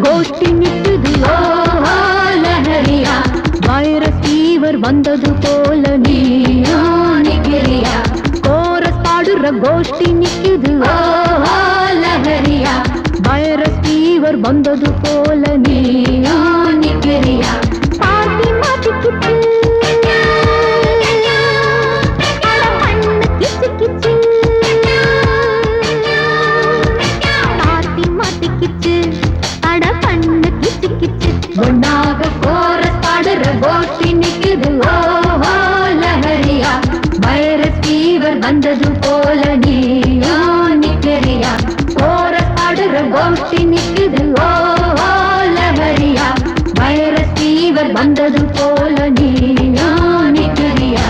கோஷ்டி நிக்குது ஓஹோ லஹரியா வைரஸ் ஃபீவர் வந்தது போல நீயா நிக்கிறியா கோரஸ் பாடுற கோஷ்டி நிக்குது ஓஹோ லஹரியா வைரஸ் ஃபீவர் வந்தது போல நீயா நிக்கிறியா பாட்டி மாட்டிக்கிட்டு ஒன்னாக கோரஸ் பாடுற கோஷ்டி நிக்குது ஓஹோ லஹரியா வைரஸ் ஃபீவர் வந்தது போல நீயா நிக்கிறியா கோரஸ் பாடுற கோஷ்டி நிக்குது ஓஹோ லஹரியா வைரஸ் ஃபீவர் வந்தது போல நீயா நிக்கிறியா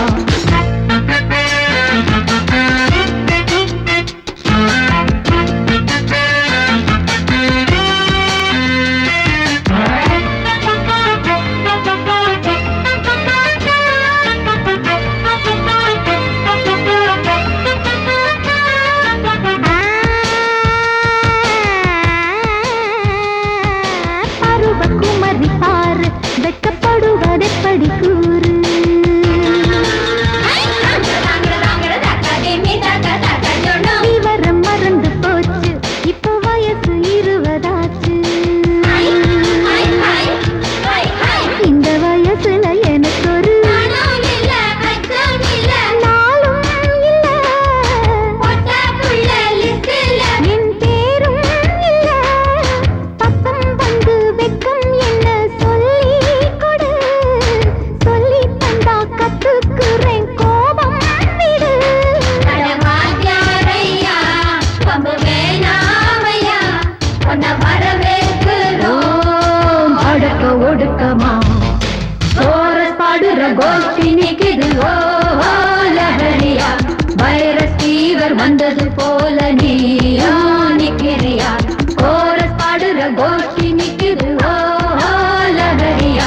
கோஷ்டி நிக்குது ஓஹோ லஹரியா வைரஸ் ஃபீவர் வந்தது போல நீயா நிக்கிறியா கோரஸ் பாடுற கோஷ்டி நிக்குது ஓஹோ லஹரியா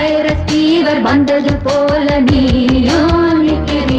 வைரஸ் ஃபீவர் வந்தது போல நீயா நிக்கிறியா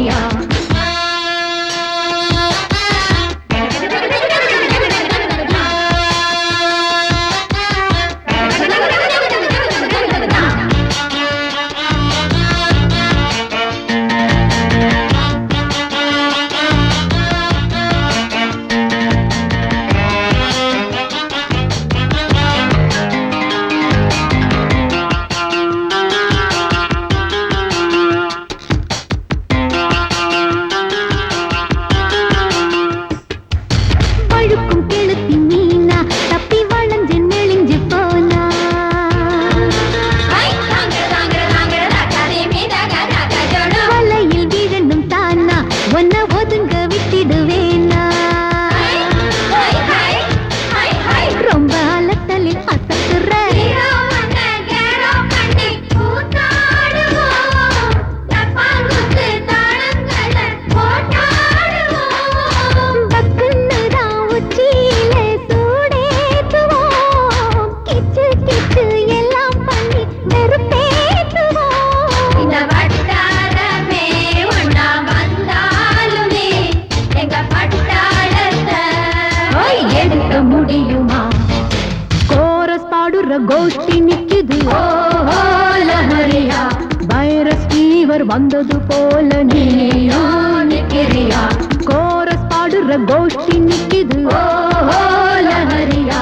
முடியுமா கோரஸ் பாடுற கோஷ்டி நிக்குது ஓஹோ லஹரியா வைரஸ் ஃபீவர் வந்தது போல நீயா நிக்கிறியா கோரஸ் பாடுற கோஷ்டி நிக்குது ஓஹோ லஹரியா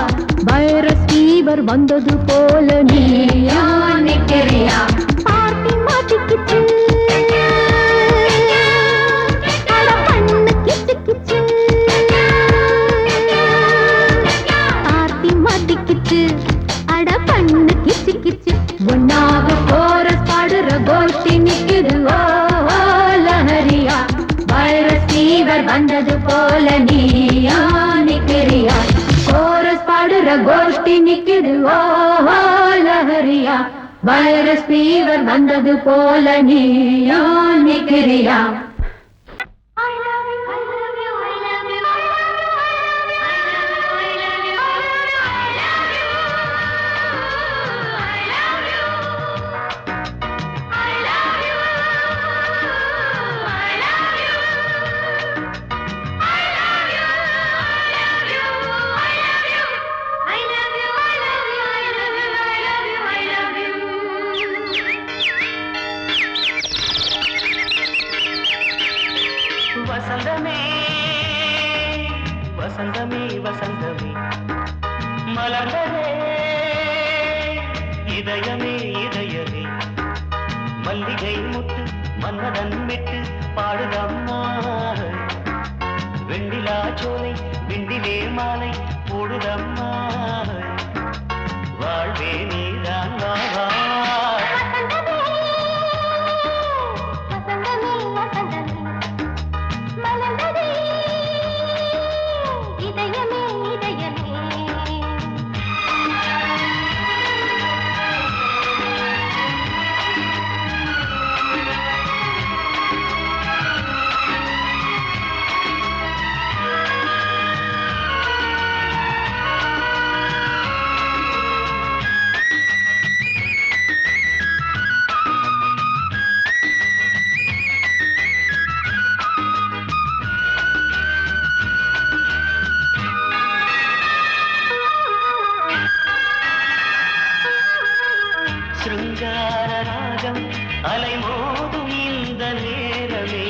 வைரஸ் ஃபீவர் வந்தது போல நீயா நிக்கிறியா பாட்டி மாட்டிக்கிச்சு அட பண்ணு கிச்சு கிச்சு ஒன்னாக கோரஸ் பாடுற கோஷ்டி நிக்குது ஓஹோ லஹரியா வைரஸ் ஃபீவர் வந்தது போல நீயா நிக்கிறியா கோரஸ் பாடுற கோஷ்டி நிக்குது ஓஹோ லஹரியா வைரஸ் ஃபீவர் வந்தது போல நீயா நிக்கிறியா I love you. மலர்ந்ததே இதயமே இதயமே மல்லிகை முட்டு மன்னதன் விட்டு பாடுதம்மா வெண்ணிலா சோலை விண்டிலே மாலை போடுதம்மா வாழ்வே நீதான் வா அலைமோதும் இந்த நேரமே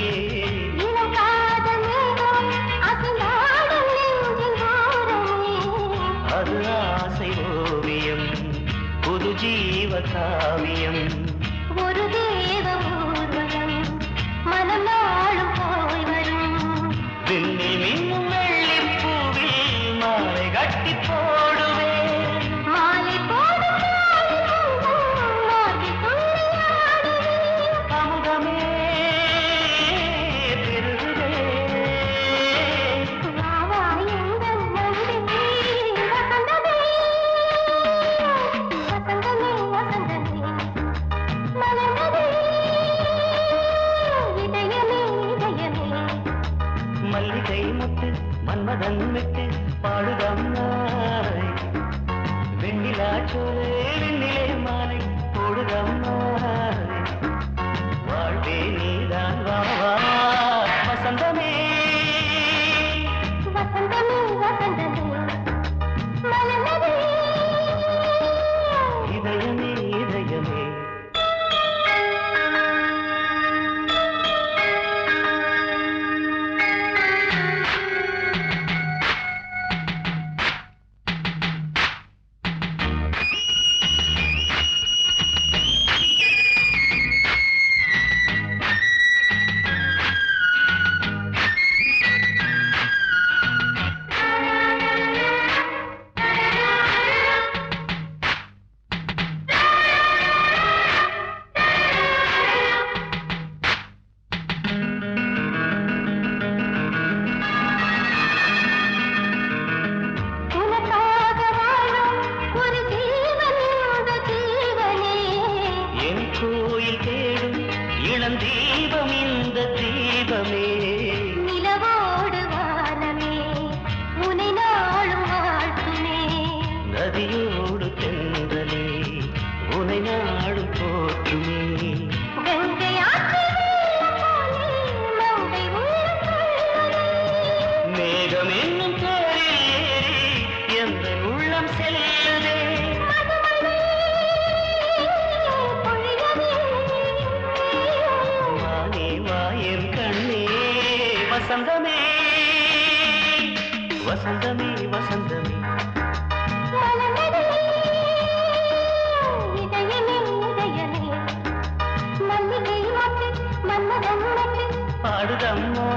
அது ஆசை ஓவியம் புது ஜீவ காவியம் ஒரு தேவ ஊர்வலம் மனம் நாளும் போய் வரும் விண்ணில் மின்னும் வெள்ளிப் பூவில் மாலை கட்டி போடுவேன் மாலை மல்லிகை முத்து மன்மதன் விட்டு பாடுதம்மாய் வெண்ணிலா சோலை வெண்ணிலே மாலை போடுதம்மாய் வாழ்வே நீதான் வா வசந்தமே வசந்தமே வசந்தமே மலர்ந்ததே இதயமே இதயமே தீபம் இந்த தீபமே நிலவோடு வானமே உனை நாளும் வாழ்த்துமே நதியோடு தென்றலே உனை நாளும் போற்றுமே கங்கை மேகம் என்னும் தேரில் எந்த உள்ளம் செல்லுதே வசந்தமே வசந்தமே வசந்தமே இதயமே இதயமே மல்லிகை மட்டு மன்மதன் மட்டு பாடுதம்மா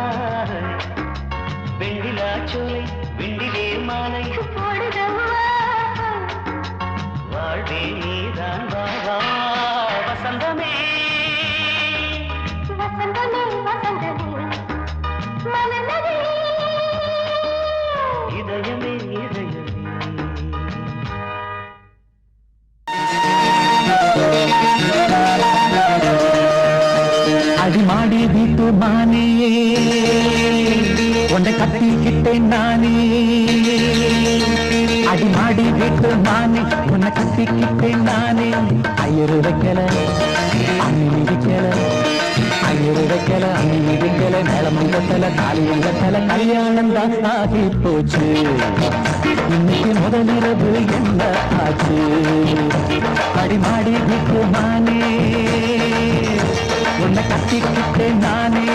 வெண்ணிலா சோலை விண்டிலே மாலை போடுதம்மா வாழ்வே நீதான் வா வசந்தமே வசந்தமே வசந்தமே இதயமே இதயமே அடிமாடி வீட்டு மானே உன்னை கத்திக்கிட்டேன் நானே அடிமாடி வீட்டு மானே உன்னை கத்திக்கிட்டேன் நானே ஐயரு வைக்கல அம்மி மிதிக்கல ஐயரு வைக்கல அம்மி மிதிக்கல மேளமும் கட்டல காலியும் கட்டல கல்யாணம் தான் ஆகி போச்சு இன்னைக்கு முதலிரவு என்ன ஆச்சு அடிமாடி வீட்டு மானே உன்னை கத்திக்கிட்டேன் நானே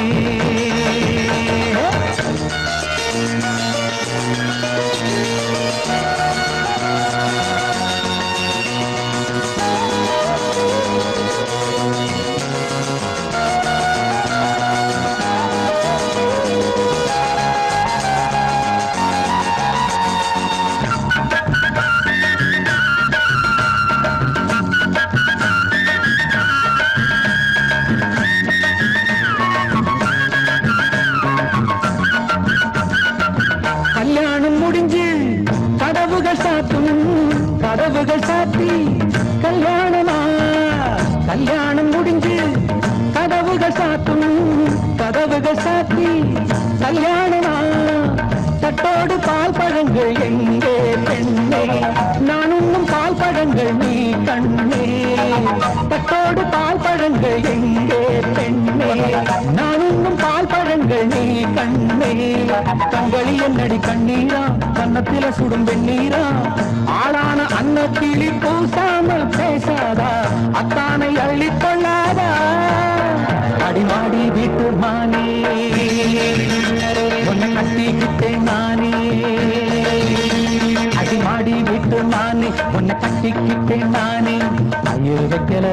கதவுகள் சாத்தும் கதவுகள் சாத்தி கல்யாணமா கல்யாணம் முடிஞ்சு கதவுகள் சாத்தும் கதவுகள் சாத்தி கல்யாணமா தட்டோடு பால் பழங்கள் எங்கே பெண்ணே நான் உண்ணும் பால் பழங்கள் நீ கண்ணே தட்டோடு பால் பழங்கள் எங்கே பெண்ணே நான் உண்ணும் பால் பழங்கள் நீ கண்ணே கண்களி என்னடி கண்ணீரா கன்னத்தில சுடும் வெண்ணீரா ஆளான அன்னக்கிளி பூசாமல் பேசாதா அத்தானை அள்ளிக் கொள்ளாதா அடிமாடி வீட்டு மானே உன்னை கட்டிக்கிட்டேன் நானே அடிமாடி வீட்டு மானே உன்னை கட்டிக்கிட்டேன் நானே ஐயோ வைக்கல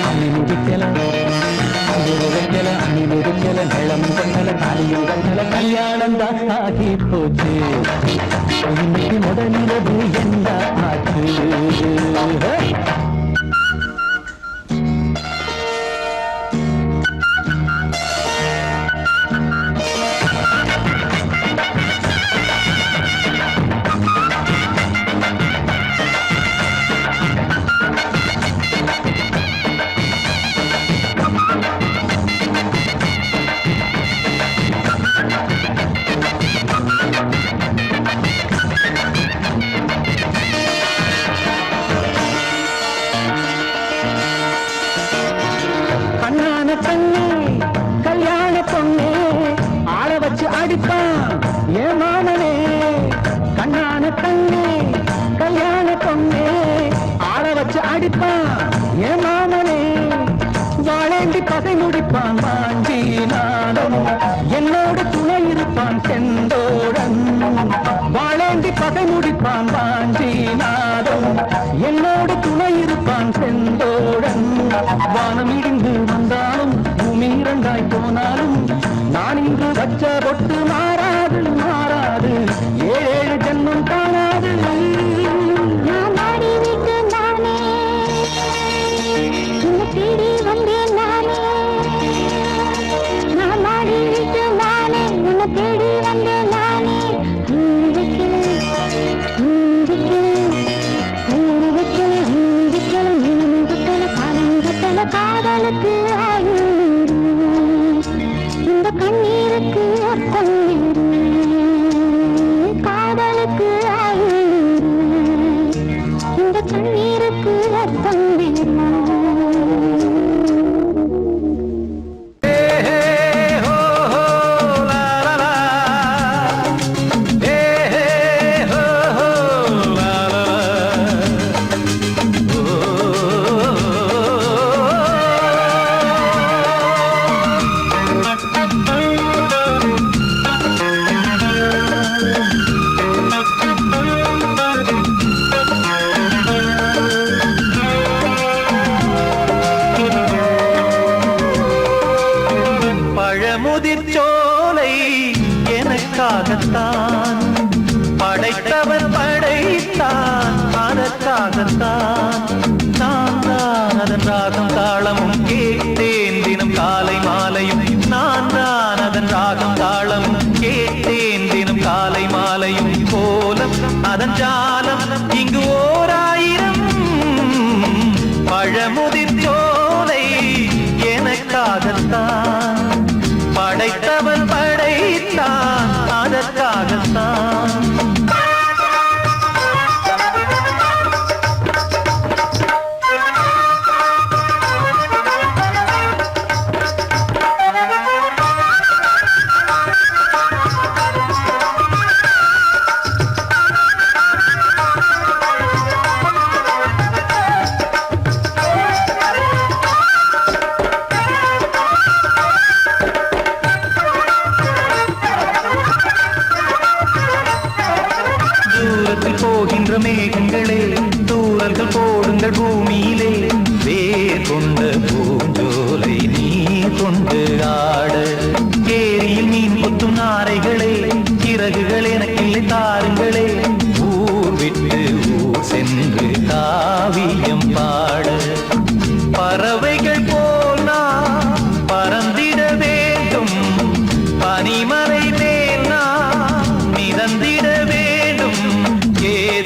அம்மி மிதிக்கல ஐயோ வைக்கல அம்மி மிதிக்கல நிலம் பண்ணல தாலியும் கண்ணல கல்யாணம் தான் ஆகி போச்சு இன்னைக்கு முதலிரவு என்ன ஆச்சு கல்யாண பொண்ணே ஆள வச்சு அடிப்பான் ஏன் மாமனே கண்ணான கண்ணே கல்யாண பொண்ணே ஆள வச்சு அடிப்பான் ஏன் மாமனே வாழேண்டி பகை முடிப்பான் வாஞ்சி நானும் என்னோடு துணை இருப்பான் செந்தோடன் வாழேண்டி பகை முடிப்பான் வாஞ்சி நானும் என்னோடு துணை இருப்பான் செந்தோடன் வானம் இடிந்து வந்தாலும் பூமி இரண்டாய் போனாலும் நான் இன்று வச்ச பொட்டு மாறாது மாறாது ஏழு ஜென்மம் காணாது நான் ஆடி விட்டு நானே உன்னை தேடி வந்தேன் நானே நான் ஆடி விட்டு நானே உன்னை தேடி வந்தேன் நானே காதலுக்கு இந்த கண்ணீருக்கு அர்த்தம் காதலுக்கு இந்த கண்ணீருக்கு அர்த்தம் முதிர்ச்சோலை எனக்காகத்தான் படைத்தவர் படைத்தான் அதற்காகத்தான் நான் தான் அதன் ராகம் தாளமும் கேட்டேன் தினம் காலை மாலையும் நான் தான் அதன் ராகம் தாளமும் கேட்டேன் தினம் காலை மாலையும் கோலம் அதன் ஜாலம் இங்கு ஓராயிரம் பழமுதிர்ச்சோலை எனக்காகத்தான் படைத்தவன் படைத்தான் அதற்காகத்தான் போகின்ற மேகங்களே தூரல்கள் போடுங்கள் பூமியிலே வேர் கொண்ட பூஞ்சோலை நீ கொண்டு ஆட ஏரியில் மீன் கொத்தும் நாரைகளே இறகுகள் எனக்கில்லை தாருங்களே ஊர் விட்டு ஊர் சென்று காவியம் பாட பறவைகள் போல் நான் பறந்திட வேண்டும் பனிமலை மேல் நான் மிதந்திட வேண்டும் ஏதோ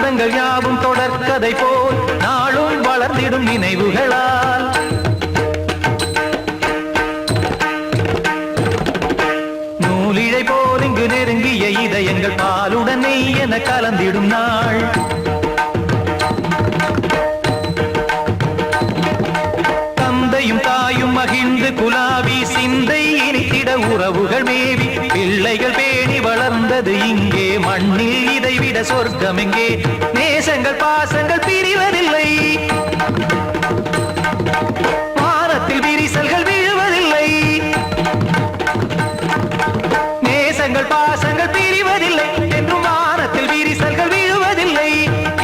சொந்தங்கள் யாவும் தொடர்கதை போல் நாளும் வளர்ந்திடும் நினைவுகளால் நூலிழை போல் இங்கு நெருங்கிய இதயங்கள் பாலுடன் நெய் என கலந்திடும் நாள் தந்தையும் தாயும் மகிழ்ந்து குலாவி சிந்தை இனித்திட உறவுகள் மேவி பிள்ளைகள் பேணி வளர்ந்தது இங்கே மண்ணில் இதைவிட சொர்க்கம் எங்கே நேசங்கள் பாசங்கள் பிரிவதில்லை வானத்தில் விரிசல்கள் விழுவதில்லை நேசங்கள் பாசங்கள் பிரிவதில்லை என்றும் வானத்தில் விரிசல்கள் விழுவதில்லை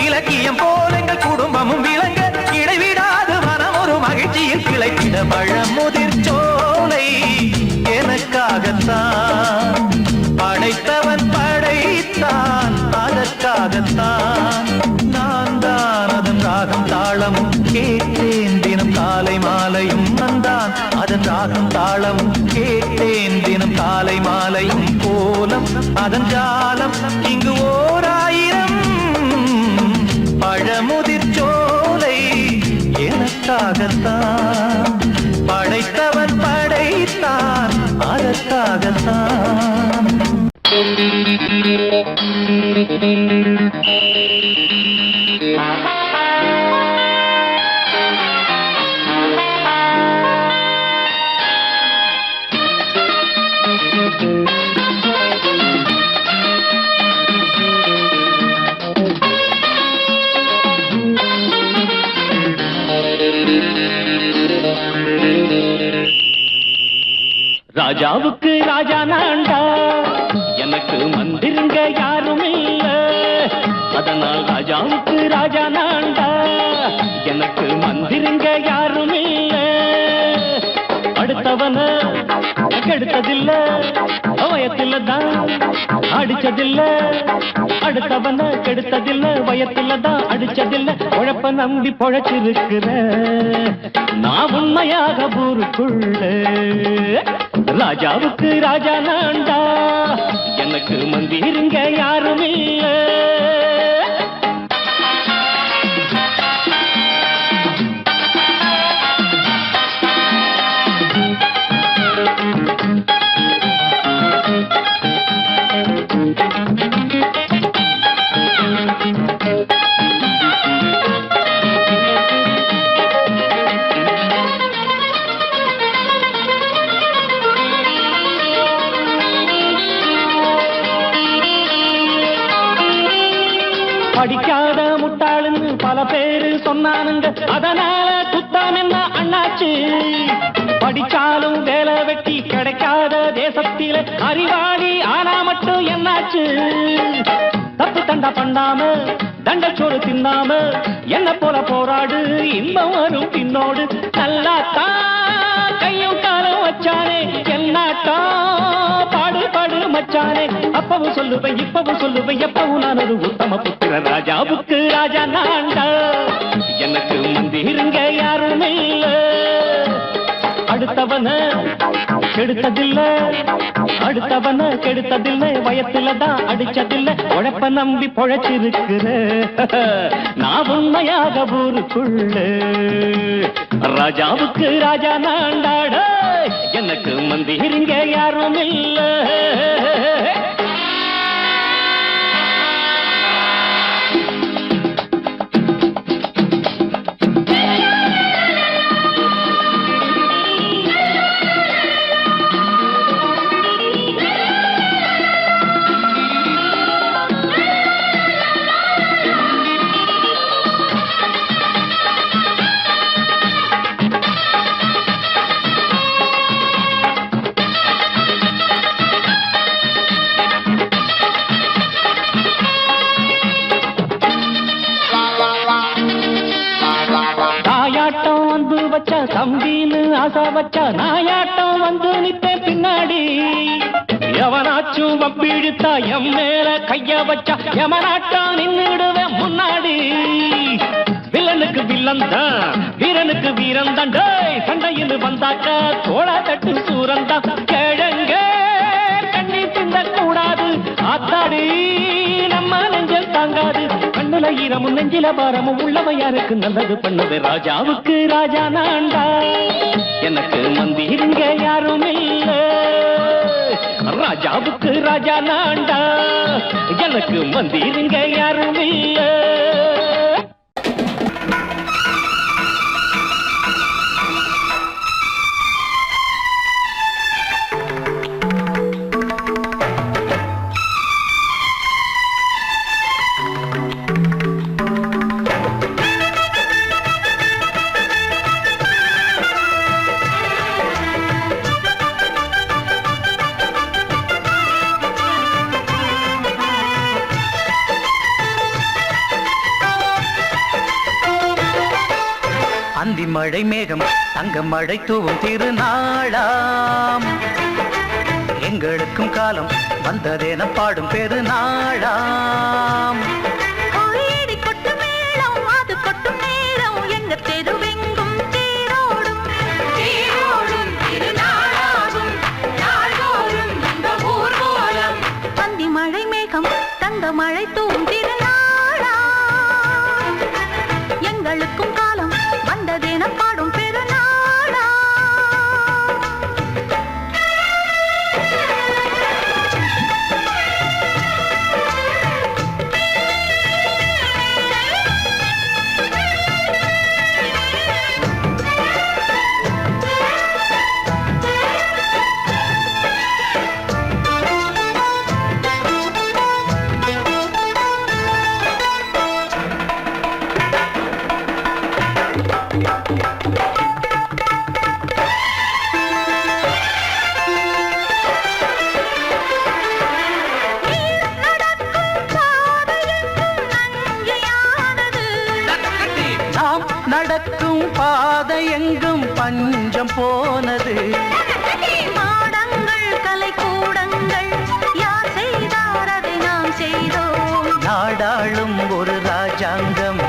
இலக்கியம் போல எங்கள் குடும்பமும் விளங்க இடைவிடாது மனம் ஒரு மகிழ்ச்சியில் கிளைக்கிட பழமுதிர் சோலை எனக்காகத்தான் படைத்தவன் படைத்தான் அதற்காகத்தான் நான் தான் அதன் ராகம் தாளமும் கேட்டேன் தினம் காலை மாலையும் வந்தான் அதன் ராகம் தாளமும் கேட்டேன் தினம் காலை மாலையும் கோலம் அதன் ஜாலம் இங்கு ஓர் ஆயிரம் பழமுதிர் சோலை எனக்காகத்தான் படைத்தவன் படைத்தான் அதற்காகத்தான் ராஜாவுக்கு ராஜா நான்டா எனக்கு மந்திருங்க யாரும் இல்ல அதனால் ராஜாவுக்கு ராஜா நான்டா எனக்கு மந்திருங்க யாரும் இல்ல அடுத்தவன கெடுத்ததில்ல வயத்துல தான் அடிச்சதில்ல அடுத்தவன கெடுத்ததில்ல வயத்துல தான் அடிச்சதில்ல உழப்ப நம்பி பொழைச்சிருக்கிற நான் உண்மையாக ஊருக்குள்ள ராஜாவுக்கு ராஜா நான்டா எனக்கு மந்திருங்க யாரும் இல்ல படிக்காத முட்டாளுன்னு பல பேரு சொன்னானுங்க அதனால குத்தாம் என்ன அண்ணாச்சு படிச்சாலும் வேலை வெட்டி கிடைக்காத தேசத்தில அறிவாளி ஆனா மட்டும் என்னாச்சு தப்பு தண்டா பண்ணாம தண்டச்சோறு தின்னாம என்ன போல போராடு இன்பம் வரும் பின்னோடு நல்லாத்தான் கையும் காலம் வச்சானே என்னாட்டா பாடு பாடு மச்சானே அப்பவும் சொல்லுவேன் இப்பவும் சொல்லுவேன் எப்பவும் நான் ஒரு உத்தம புத்திர ராஜாவுக்கு ராஜா நான்டா எனக்கு மந்திருங்க யாரும் இல்ல அடுத்தவன கெடுத்ததில்ல அடுத்தவன கெடுத்ததில்ல வயத்துல தான் அடிச்சதில்ல உழைப்ப நம்பி பொழைச்சிருக்கிற நான் உண்மையாக ஊருக்குள்ள ராஜாவுக்கு ராஜா நான்டாட எனக்கு மந்திருங்க யாரும் இல்ல தம்பின்னு ஆசா வச்சா நாயாட்டம் வந்து நிப்பேன் பின்னாடி எவனாச்சும் வப்பிழுத்தா எம் மேல கைய வச்சா எவனாட்டம் நின்னுடுவேன் முன்னாடி வில்லனுக்கு வில்லன் தான் வீரனுக்கு வீரன் தான் சண்டையில் வந்தாக்கா தோளா தட்டு சூரன் தான் கிழங்க கண்ணி திந்த கூடாது ஆத்தாடி நம்ம நெஞ்சல் தாங்காது கண்ணு உடம்புல ஈரமும் நெஞ்சில பாரமும் உள்ளவ யாருக்கு நல்லது பண்ணது ராஜாவுக்கு ராஜா நான்டா எனக்கு மந்திருங்க யாரும் இல்ல ராஜாவுக்கு ராஜா நான்டா எனக்கு மந்திருங்க யாரும் இல்ல அந்தி மழை மேகம் தங்க மழை தூவும் திருநாளாம் எங்களுக்கும் காலம் வந்ததென பாடும் பெருநாளாம் கோயிடி கொட்டு மேளம் அது கொட்டும் நேரம் எங்க தெருவெங்கும் தேரோடும் தேரோடும் திருநாளாகும் நாள்தோறும் இந்த ஊர்வலம் பந்தி மழை மேகம் தங்க மழை தூவும் திருநாளா எங்களுக்கும் காலம் வந்ததென பாடும் பெருநாளா நடக்கும் பாதை எங்கும் பஞ்சம் போனது மாடங்கள் கலை கூடங்கள் யார் செய்தார் அதை நாம் செய்தோம் நாடாளும் ஒரு ராஜாங்கம்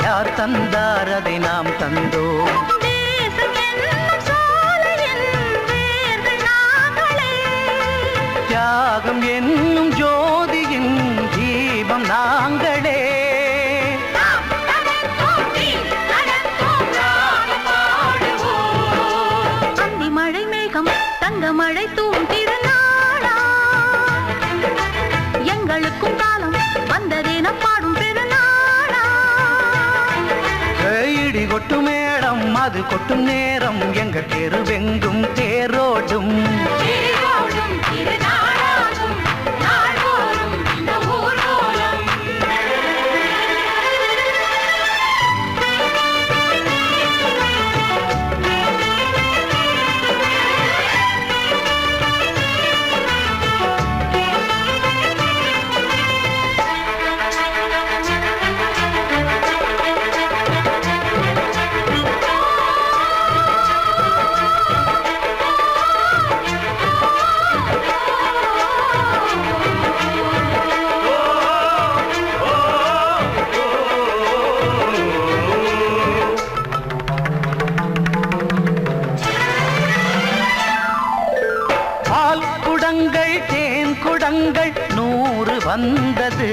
யார் தந்தார் அதை நாம் தந்தோம் தேசம் என்னும் சோலையின் வேர்கள் நாங்களே தியாகம் என்னும் ஜோதியின் தீபம் நாங்களே தங்க மழை தூவும் திருநாளா எங்களுக்கும் காலம் வந்ததென பாடும் பெருநாளா இடி கொட்டு மேளம் அது கொட்டும் நேரம் எங்க தெருவெங்கும் தேரோடும் தேரோடும் திருநாளாகும் நாள்தோறும் இந்த ஊர்வலம் குடங்கள் 100 வந்தது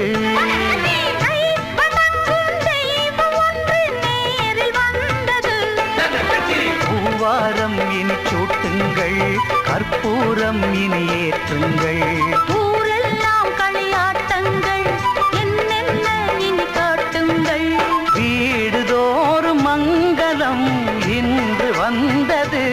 பூவாரம் இனி சூட்டுங்கள் கற்பூரம் இனி ஏற்றுங்கள் ஊரெல்லாம் களியாட்டங்கள் என்னென்ன இனி காட்டுங்கள் வீடுதோறும் மங்களம் இன்று வந்தது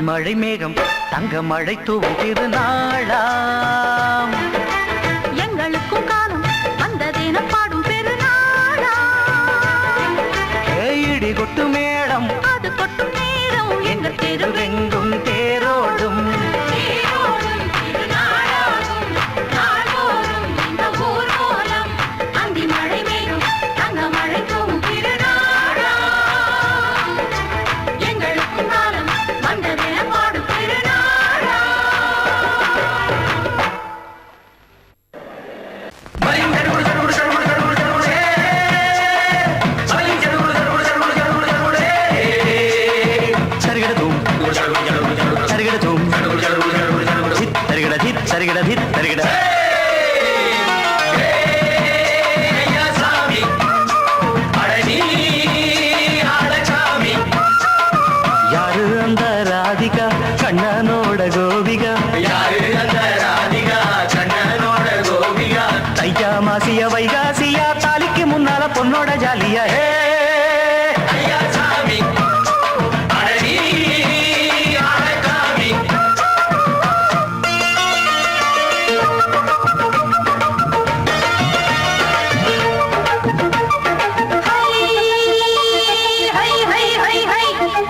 மழை மேகம் தங்க மழை தூவும் திருநாளாம் எங்களுக்கும் காலம் வந்ததென பாடும் பெருநாளா இடி கொட்டு மேளம் அது கொட்டும் நேரம் எங்க தெருவெங்கும் தேரோடும் அந்தி மழை மேகம் தங்க மழை தூவும் திருநாளா எங்களுக்கும் காலம் வந்ததென பாடும் பெருநாளா மலிங்கடு தரிகிட தரிகிட யாரு அந்த ராதிகா கண்ணனோட கோபிகா யாரு அந்த ராதிகா கண்ணனோட கோபிகா தையா மாசிய வைகாசியா தாலிக்கு முன்னால பொண்ணோட ஜாலியா ஹே ஐயா சாமி அடடி ஆடகாமி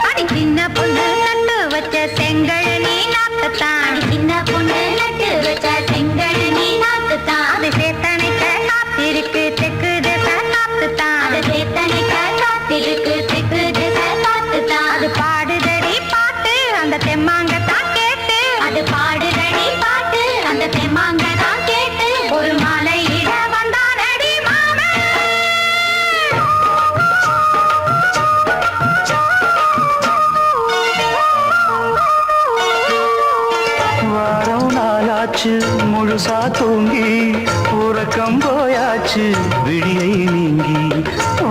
அடி சின்ன பொண்ணு நட்டு வச்ச செங்கல் நீ நாட்டுத்தான் சின்ன பொண்ணு நட்டு வச்ச செங்கல் நீ நாட்டுத்தான் அது சேத்தனைக்க காத்திருக்கு தெற்கு திசை காத்துத்தான் அது சேத்தனைக்க காத்திருக்கு தெற்கு திசை காத்துத்தான் அது பாடுதடி பாட்டு அந்த தெம்மாங்கத்தான் கேட்டு அது பாடுதடி பாட்டு அந்த தெம்மாங்கத்தான் கேட்டு ஒரு மாலையிட வந்தானடி மாமன் வாரம் நாளாச்சு முழுசா தூங்கி உறக்கம் போயாச்சு விழியை நீங்கி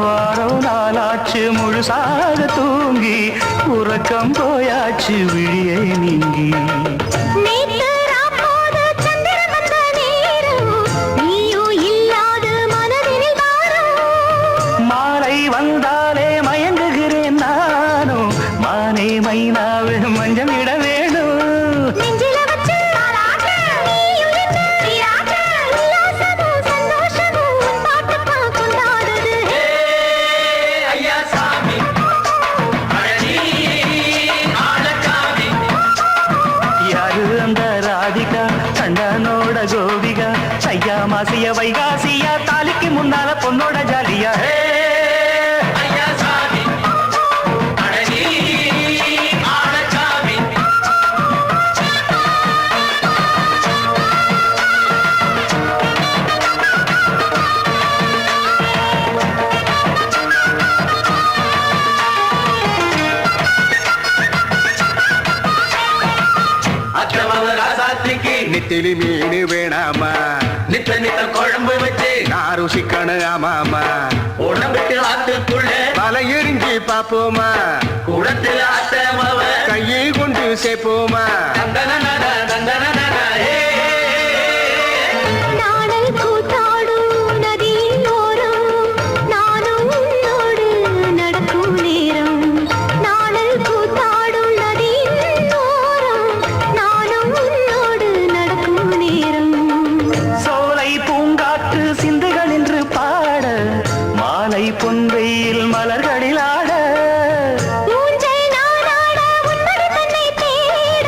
வாரம் நாளாச்சு முழுசாக தூங்கி உறக்கம் போயாச்சு விழியை நீங்கி நேத்து ராப்போது சந்திரன் வந்த நேரம் நீயும் இல்லாது மனதினில் வாரம் மாலை வந்தாலே மயங்குகிறேன் நானும் மானே மைனாவே மஞ்சள் இட வேணும் நெஞ்சில வச்சு தாலாட்ட நீயும் என்ன நீராட்ட உல்லாசமும் சந்தோஷமும் உன் பாட்டுத்தான் கொண்டாடுது ஐயா சாமி அடடி ஆடகாமி யாரு அந்த ராதிகா கண்ணனோட கோபிகா ஐயா மாசிய வைகாசியா தாலிக்கு முன்னால பொண்ணோட ஜாலியா ஹே ஐயா சாமி அடடி ஆடகாமி அக்கிரமவ ராசாத்திக்கு நெத்திலி மீன் வேணாமா நித்த நித்த குழம்பு வச்சு நான் ருசிக்கணும் ஆமாமா உடம்புக்கு ஆத்துக்குள்ள பல எரிஞ்சு பாப்போமா குடத்துல ஆத்தமவ கையை கொண்டு சேர்ப்போமா தந்தன தந்தன நாடல் கூத்தாடும் நதியின் ஓரம் நானும் உன்னோடு நடக்கும் நேரம் நாடல் கூத்தாடும் நதியின் ஓரம் நானும் உன்னோடு நடக்கும் நேரம் சோலை பூங்காற்று சிந்துகள் என்று பாட மாலை பொன்வெயில் மலர்களில் ஆட ஊஞ்சல் நாடாட உன்மடி தன்னை தேட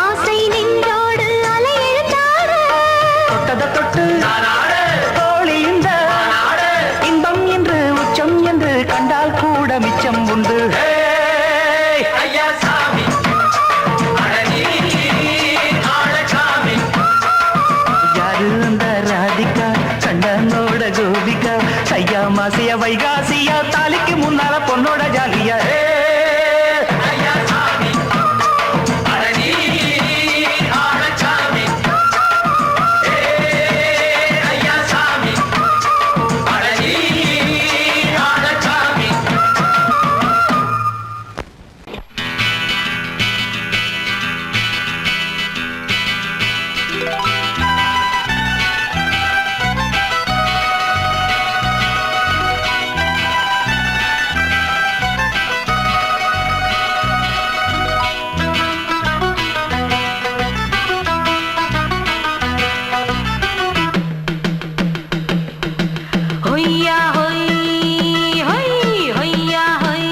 ஆசை நின்றோடு அலை எழுந்தாட தொட்டத தொட்டு நானாட தோழி இந்த இன்பம் என்று உச்சம் என்று கண்டால் கூட மிச்சம் உண்டு ஹே ஐயா சாமி அடடி ஆடகாமி யாரு அந்த ராதிகா கண்ணனோட கோபிகா ஐயா மாசிய வைகாசியா தாலிக்கு முன்னால பொண்ணோட ஜாலியா ஹே ஐயா சாமி அடடி ஆடகாமி ஐயா சாமி அடடி ஆடகாமி ஹொய்யா ஹொய் ஹொய் ஹொய்யா ஹொய்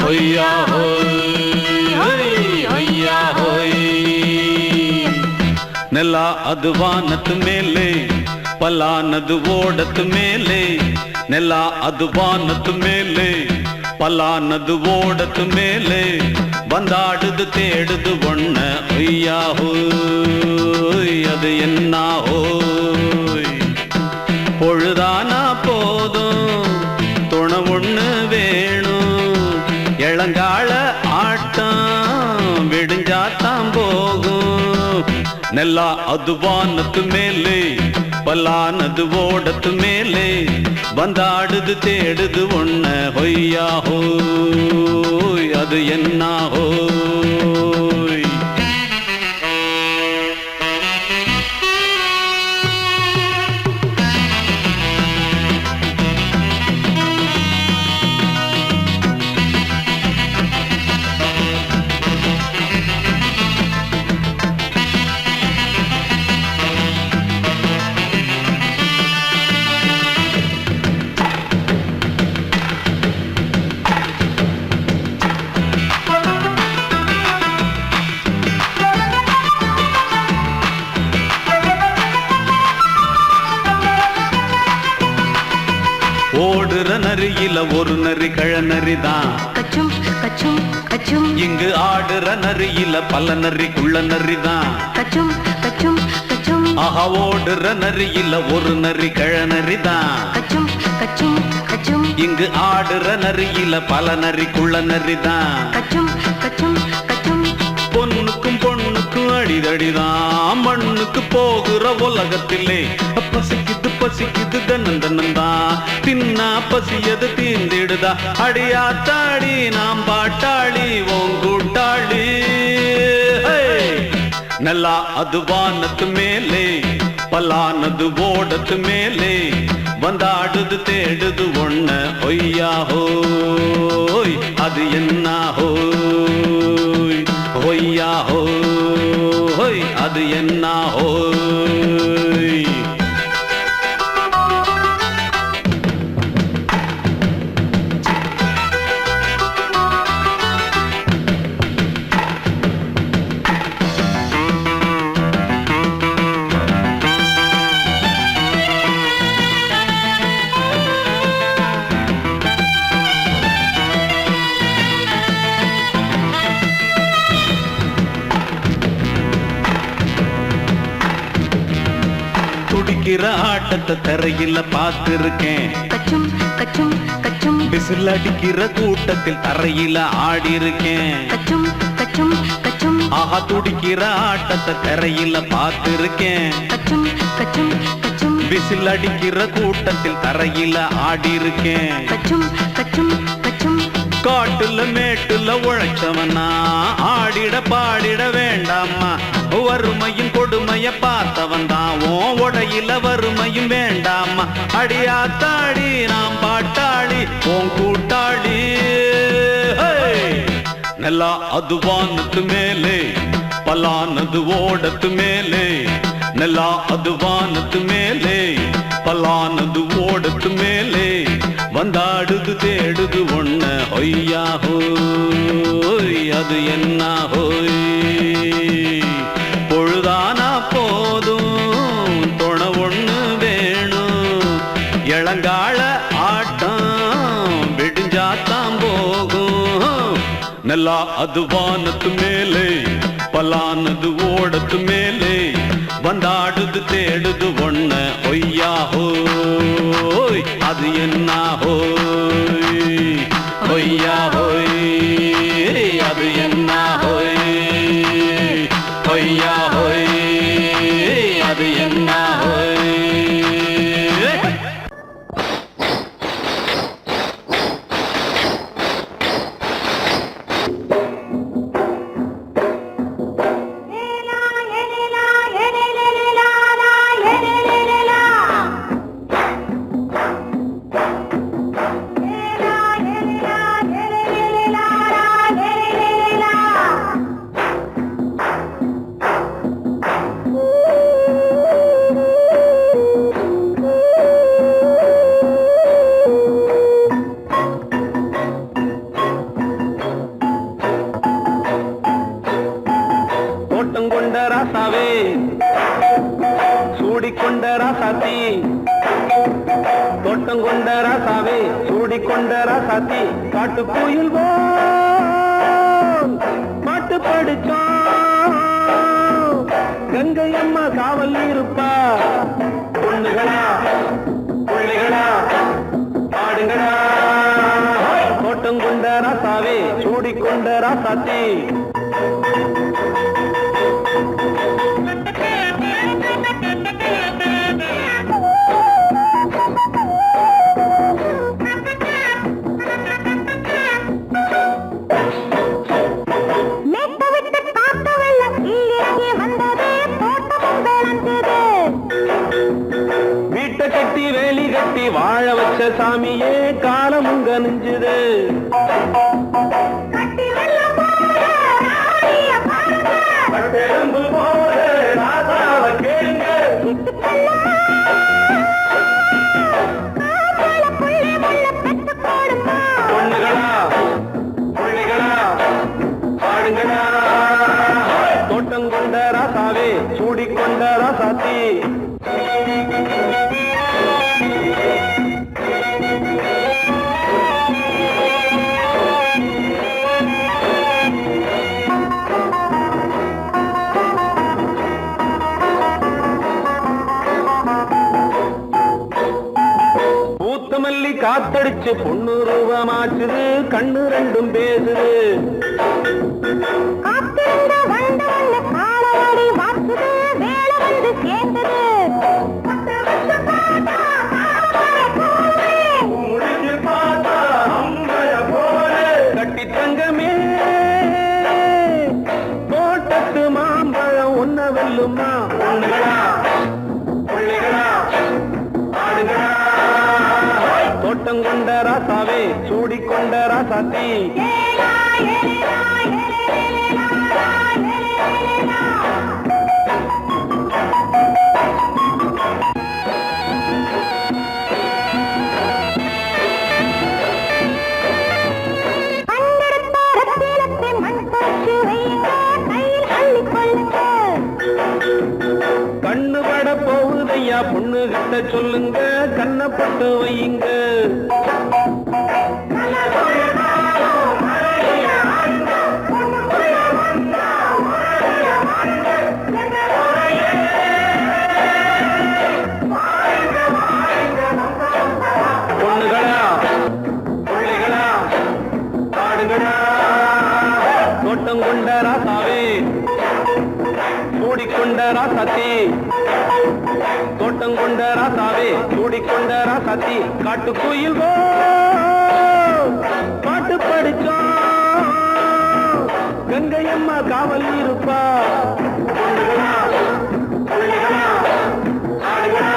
ஹொய்யா ஹொய் ஹொய்யா ஹொய் ನೆಲ ಅದು ವಾನದ ಮೇಲೆ ಪಲಾನದು ಓಡದ ಮೇಲೆ ನೆಲ ಅದು ವಾನದ ಮೇಲೆ ಪಲಾನದು ಓಡದ ಮೇಲೆ ಬಂದಾಡುದು தேடுது ஒண்ண ஐயா ஹோய் அது என்ன ஹோய் பொழுதானா போதும் துணை ஒண்ணு வேணும் இளங்கால ஆட்டம் விடிஞ்சாத்தான் போகும் ನೆಲ ಅದು ವಾನದ ಮೇಲೆ பலானது ஓடத்து மேலே வந்தாடுது தேடுது ஒன்ன ஹொய்யா ஹோய் அது என்ன ஹோய் ஓடுற நரியில ஒரு நரி கழநரிதான் கச்சும் கச்சும் கச்சும் இங்கு ஆடுற நரியில பல நரி குள்ள நரிதான் கச்சும் கச்சும் கச்சும் ஆஹா ஓடுற நரியில ஒரு நரி கழநரிதான் கச்சும் கச்சும் கச்சும் இங்கு ஆடுற நரியில பல நரி குள்ள நரிதான் கச்சும் கச்சும் கச்சும் பொண்ணுக்கும் பொண்ணுக்கும் அடிதடிதான் மண்ணுக்கு போகிற உலகத்திலே பசிக்குது பசிக்குது தன்னந்தனந்தான் தின்னா பசியது தீந்திடுதா அடியாத்தாடி நாம் பாட்டாளி ஓங்கூட்டாளி நல்லா அது வானத்து மேலே பலானது ஓடத்து மேலே வந்தாடுது தேடுது ஒண்ண ஒய்யா ஹோய் அது என்ன ஹோய் ஒய்யா ஹோய் அது என்ன ஹோய் துடிக்கிற ஆட்டத்தை தரையில பார்த்திருக்கேன் கச்சும் கச்சும் கச்சும் விசில் அடிக்கிற கூட்டத்தில் தரையில ஆடி இருக்கேன் கச்சும் கச்சும் கச்சும் ஆஹா துடிக்கிற ஆட்டத்தை தரையில பார்த்திருக்கேன் கச்சும் கச்சும் கச்சும் விசில் அடிக்கிற கூட்டத்தில் தரையில ஆடி இருக்கேன் கச்சும் கச்சும் கச்சும் காட்டுல மேட்டுல உழைச்சவனா ஆடிட பாடிட வேண்டாமா வறுமையின் கொடுமைய பார்த்தவன் தான் உடையில வறுமையும் வேண்டாமா அடியாத்தாடி நாம் பாட்டாளி ஓன் கூட்டாளி நல்லா அது வானத்து மேலே பலானது ஓடத்து மேலே நல்லா அது வானத்து மேலே பலானது ஓடத்து மேலே வந்தாடுது தேடுது ஒண்ண ஒய்யா ஹோய் அது என்ன ஹோய் பொழுதானா போதும் துணை ஒண்ணு வேணும் இளங்கால ஆட்டம் விடிஞ்சாத்தான் போகும் நல்லா அது வானத்து மேலே பலானது ஓடத்து மேலே வந்தாடுது தேடுது ஒண்ண ஒய்யா ஹோய் அது என்ன ஹோய் ஒய்யா ஹோய் அது என்ன ஹோய் ஒய்யா ஹோய் அது என்ன ஹோய் கொண்ட ராசாவே சூடிக்கொண்ட ராசாத்தி தோட்டம் கொண்ட ராசாவே சூடிக்கொண்ட ராசாத்தி காட்டு கோயில் பாட்டு படிச்சோம் கங்கை அம்மா காவல் இருப்பா பொண்ணுகளா பிள்ளைகளா ஆடுங்களா தோட்டம் கொண்ட ராசாவே சூடிக்கொண்ட ராசாத்தி வச்ச சாமியே காலமும் கனிஞ்சுது. கட்டெலும்பு போல ராசாவை கேளுங்க. பொண்ணுகளா புள்ளிகளா பாடுங்களா. தோட்டம் கொண்ட ராசாவே சூடிக்கொண்ட ராசாத்தி. பூத்தமல்லி காத்தடிச்சு பொண்ணு ரூபமாச்சுது. கண்ணு ரெண்டும் பேசுது. கட்டி தங்கமே தோட்டத்து மாம்பழம் ஒன்ன வெல்லுமா. பொண்ணுகளா புள்ளிகளா ஆடுகளா. தோட்டம் கொண்ட ராசாவே சூடிக்கொண்ட ராசாத்தி. கண்ணு பட போகுதையா பொண்ணு கிட்ட சொல்லுங்க. கண்ணப்பட்டு வையுங்க. பொண்ணுகளா புள்ளிகளா பாடுங்களா. தோட்டம் கொண்ட ராசாவே சூடிக்கொண்ட ராசாத்தி. தோட்டம் கொண்ட ராசாவே சூடிக்கொண்ட ராசாத்தி. காட்டுக்குயில் பாட்டு படிச்சோம். கங்கையம்மா காவல் இருப்பா. பொண்ணுகளா புள்ளிகளா ஆடுகளா.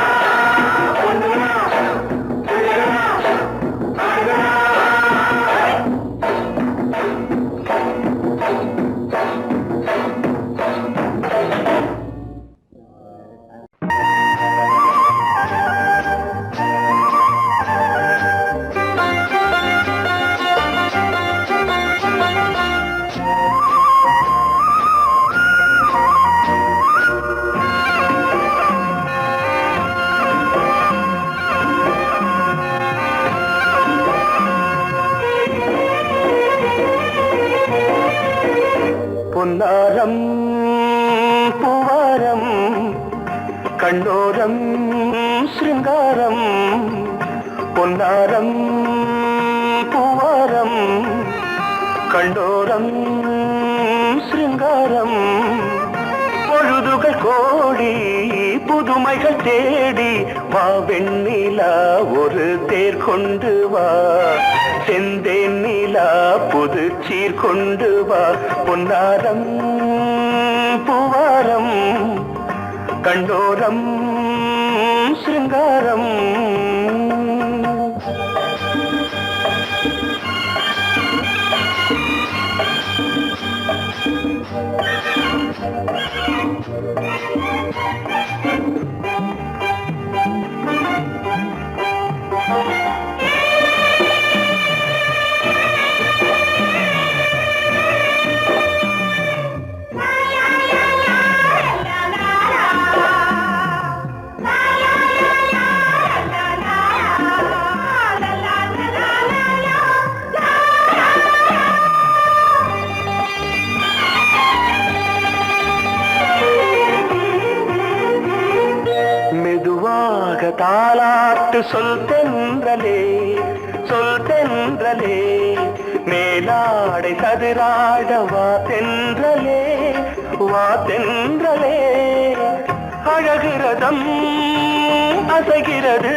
பொண்ணுகளா புள்ளிகளா ஆடுகளா. பொன்னாரம் பூவாரம் கண்ணோரம் சிருங்காரம். பொன்னாரம் பூவாரம் கண்டோரம் சிருங்காரம். பொழுதுகள் கோடி புதுமைகள் தேடி வா வெண்ணிலா ஒரு தேர் கொண்டு வா. செந்தேன் நிலா புது சீர் கொண்டு வா. பொன்னாரம் பூவாரம் கண்டோரம் சிருங்காரம். தாலாட்டு சொல் தென்றலே சொல் தென்றலே. மேலாடை சதுராட வா தென்றலே வா தென்றலே. அழகிறதம் அசைகிறது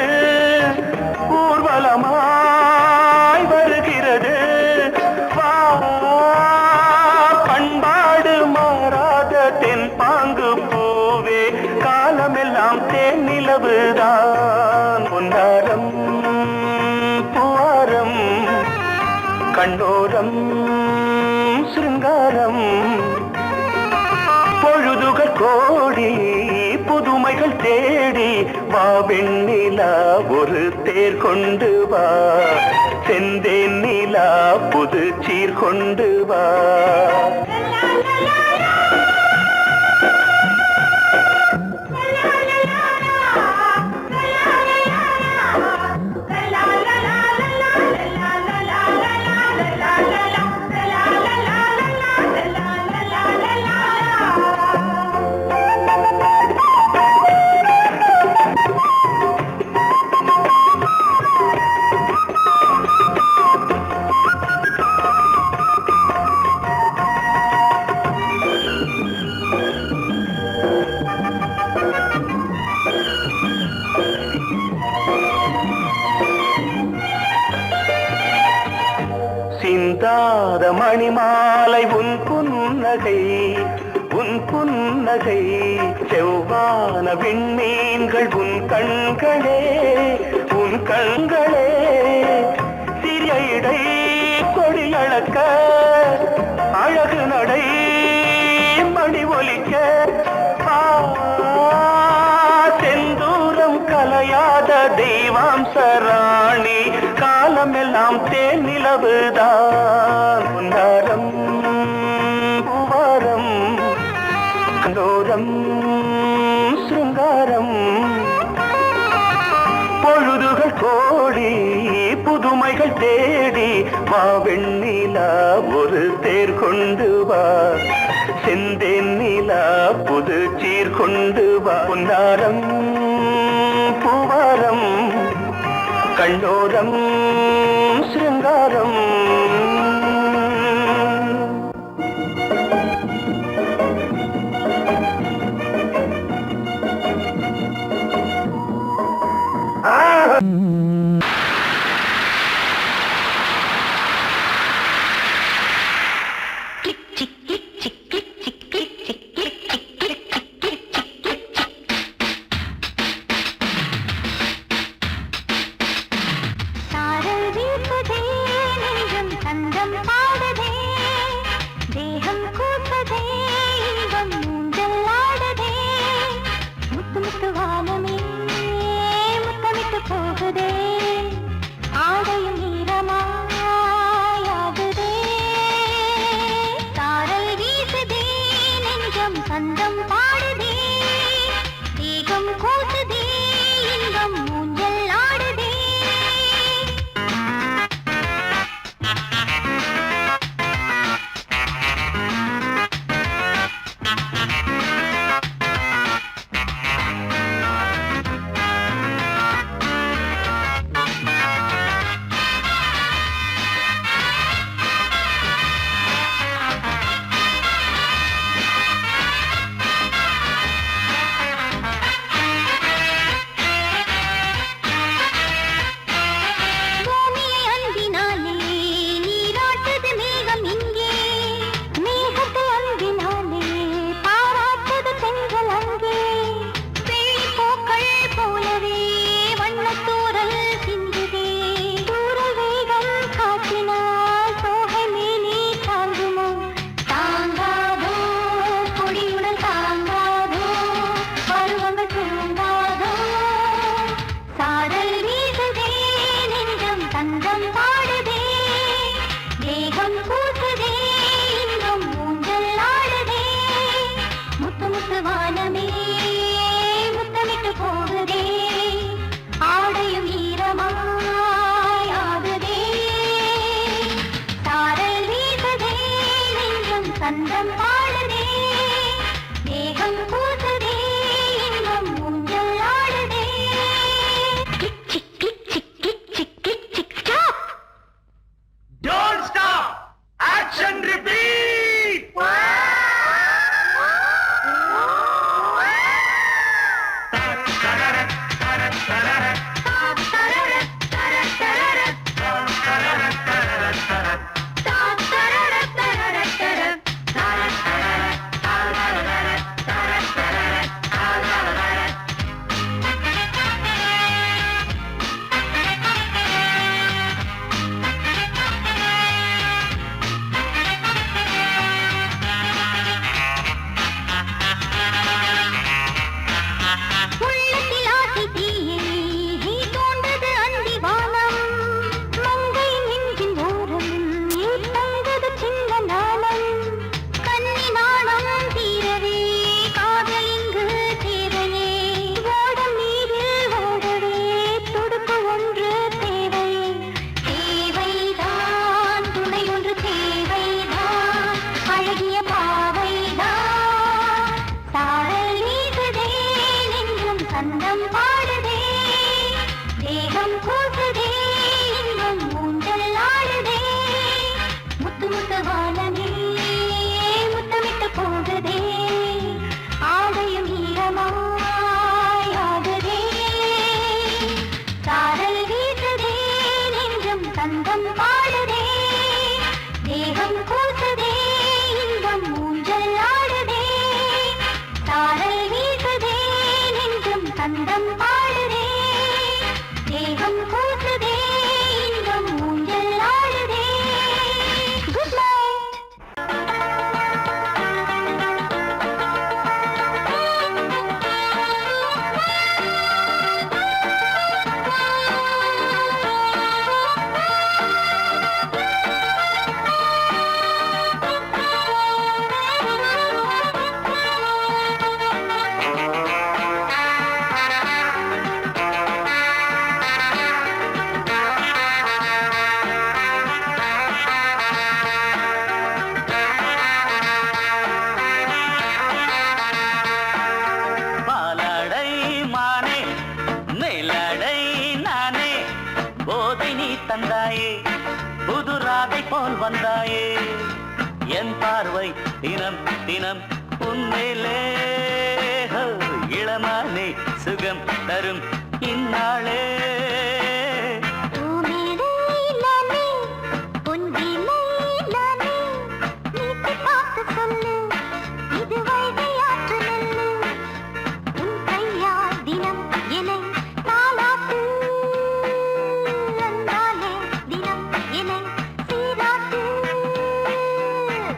ஊர்வலமாய் வருகிறது. வா பண்பாடு மாறாத தென் பாங்கு பூவே காலமெல்லாம் தேன் நிலவுதான். பொன்னாரம் கண்ணோரம் சிருங்காரம் பொழுதுகள் கோடி புதுமைகள் தேடி வா வெண்ணிலா ஒரு தேர் கொண்டு வா செந்தேன் நிலா புது சீர் கொண்டு வா சிந்தாத மணிமாலை உன் புன்னகை செவ்வான விண்மீன்கள் உன் கண்களே சிறிய இடை கொடியளக்க அழகு நடை மணி ஒலிக்க செந்தூரம் கலையாத தெய்வாம்சராணி காலமெல்லாம் தேன் நிலவுதான் உன்னாரம் பூவாரம் கண்டோரம் சிருங்காரம் பொழுதுகள் கோடி புதுமைகள் தேடி வா வெண்ணிலா ஒரு தேர் கொண்டு வா செந்தேன் நிலா புது சீர் கொண்டு வா பொன்னாரம் பூவாரம் கண்ணோரம் சிருங்காரம் சாரல் வீசுதே நெஞ்சம் சந்தம் பாடுதே தேகம் கூசுதே இன்பம் ஊஞ்சல் ஆடுதே முத்து முத்து வானமே முத்தமிட்டு போகுதே ஆடையும் ஈரமாயாகுதே சாரல் வீசுதே நெஞ்சம் சந்தம் பாடுதே தேகம் கூசுதே இன்பம் ஊஞ்சல் ஆடுதே சந்தம் பாடுதே தேகம் கூசுதே இன்பம் ஊஞ்சல் ஆடுதே தாரல் வீசுதே நெஞ்சம் சந்தம் பாடுதே தேகம் கூசுதே இன்பம் ஊஞ்சல் ஆடுதே குட் பாலாடை மானே மேலாடை நானே போதை நீ தந்தாயே புது ராதை போல் வந்தாயே என் பார்வை தினம் தினம் உன்மேலே ஹோ, இளமானே சுகம் தரும் இந்நாளே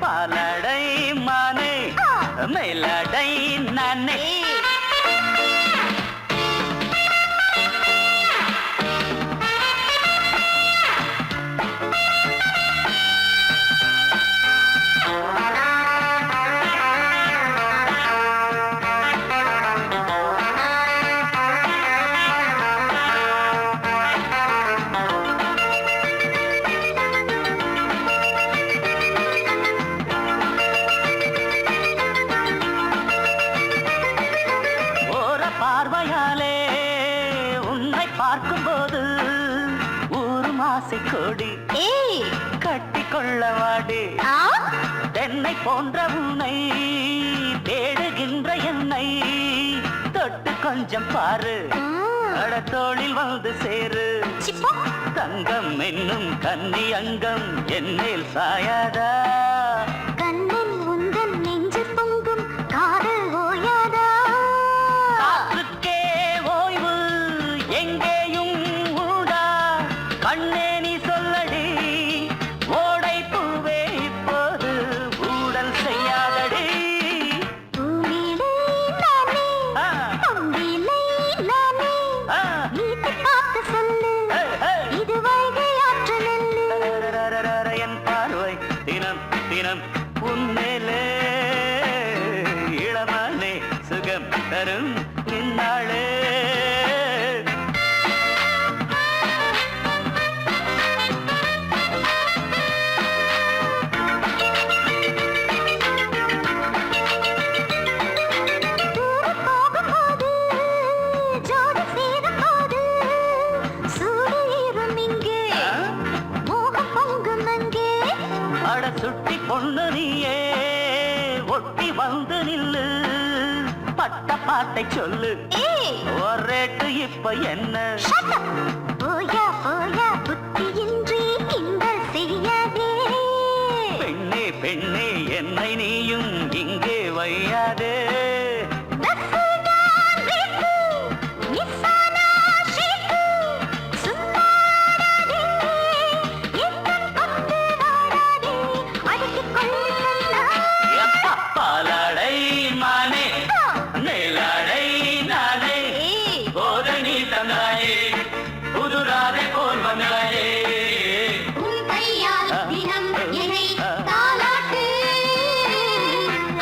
பாலாடை மானே மேலாடை நானே பார்வையாலே உன்னை பார்க்கும்போது ஊரும் ஆசை கொடி கட்டிக்கொள்ள வாடி தென்னை போன்ற உன்னை தேடுகின்ற என்னை தொட்டு கொஞ்சம் பாரு கடத்தோளில் வந்து சேரு தங்கம் என்னும் கன்னி அங்கம் என்னேல் சாயாதா கண்ணில் உந்தன் நெஞ்சு பொங்கும் காதல் ஓயாதா காற்றுக்கே ஓய்வு எங்கேயும் உண்டா கண்ணே நீ சொல்லடி ஓடை பூவே இப்போது ஊடல் செய்யாதடி பூமியிலே நானே ஆ, அம்பிலே நானே ஆ, வீட்டு காத்து சொல்லு ஹே, ஹே. இது வைகை ஆற்று நெல்லு ரரரரரர, என் பார்வை தினம் தினம் உன்மேலே இளமானே சுகம் தரும் இந்நாளே தூர போகும்போது ஜோடி சேரும்போது சூடு ஏறும் இங்கே மோகம் பொங்கும் அங்கே அட சுட்டி பொண்ணு நீயே ஒட்டி வந்து நில்லு பட்ட பாட்டை சொல்லு ஏய் ஒரேட்டு இப்ப என்ன shut up. போயா போயா புத்தியின்றி கிண்டல் செய்யாதே பெண்ணே பெண்ணே என்னை நீயும் இங்கே வையாதே பஸ்ஸுதான் ரேட்டு, மிஸ்ஸானா ஷீட்டு, சும்மாடாதே, எந்தன் கொண்டு வாடாதே, அடக்கிக் கொள்ளு கண்ணா. எப்பா பாலாடை மானே மேலாடை நானே ஏய், போதை நீ தந்தாயே புது ராதை போல் வந்தாயே உன் கையால் தினம் என்னை தாலாட்டு,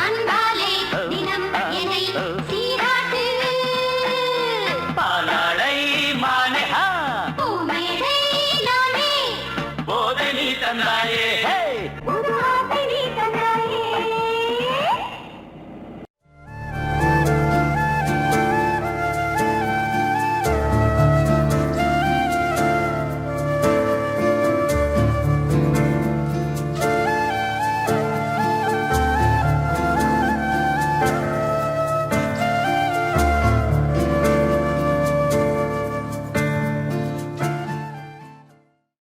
அன்பாலே தினம் என்னை சீராட்டு. பாலாடை மானே பூமேடை நானே போதை நீ தந்தாயே ஊ